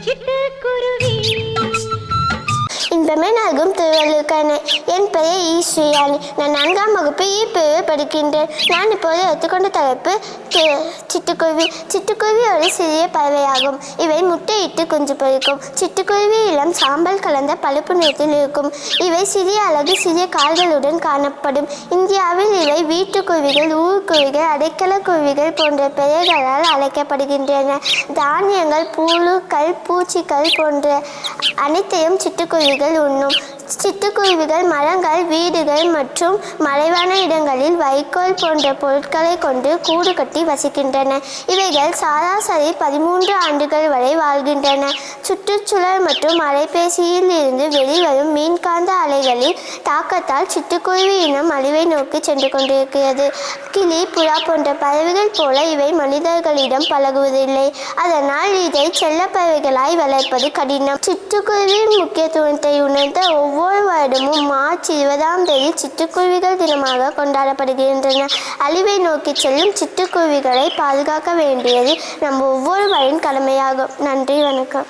சிட்டுக்குருவி இன்பமே நல்கும் திருவள்ளுவர்கண்ணே. என் பெயர் ஸ்ரீயானி. நான் 4ஆம் வகுப்பு பிரிவு படிக்கின்றேன். நான் இப்போது எடுத்துக்கொண்ட தலைப்பு சிட்டுக்குருவி. சிட்டுக்குருவி ஒரு சிறிய பறவையாகும். இவை முட்டையிட்டு குஞ்சு பொரிக்கும். சிட்டுக்குருவி இளம் சாம்பல் கலந்த பழுப்பு நிறத்தில் இருக்கும். இவை சிறிய அழகு சிறிய கால்களுடன் காணப்படும். இந்தியாவில் இவை வீட்டுக்குருவிகள், ஊர்க்குருவிகள், அடைக்கல குருவிகள் போன்ற பெயர்களால் அழைக்கப்படுகின்றன. தானியங்கள், புழுக்கள், பூச்சிகள் போன்ற அனைத்தையும் சிட்டுக்குருவிகள் உண்ணும். சிட்டுக்குருவிகள் மரங்கள், வீடுகள் மற்றும் மறைவான இடங்களில் வைக்கோல் போன்ற பொருட்களை கொண்டு கூடு கட்டி வசிக்கின்றன. இவைகள் சராசரி 13 ஆண்டுகள் வரை வாழ்கின்றன. சுற்றுச்சூழல் மற்றும் அலைபேசியில் இருந்து வெளிவரும் மின்காந்த அலைகளின் தாக்கத்தால் சிட்டுக்குருவி இனம் அழிவை நோக்கி சென்று கொண்டிருக்கிறது. கிளி, புறா போன்ற பறவைகள் போல இவை மனிதர்களிடம் பழகுவதில்லை. அதனால் இதை செல்ல பறவைகளாய் வளர்ப்பது கடினம். சிட்டுக்குருவியின் முக்கியத்துவத்தை உணர்ந்த ஒவ்வொரு வருடமும் மார்ச் 20ஆம் தேதி சிட்டுக்குருவிகள் தினமாக கொண்டாடப்படுகின்றன. அழிவை நோக்கி செல்லும் சிட்டுக்குருவிகளை பாதுகாக்க வேண்டியது நம் ஒவ்வொருவரின் கடமையாகும். நன்றி, வணக்கம்.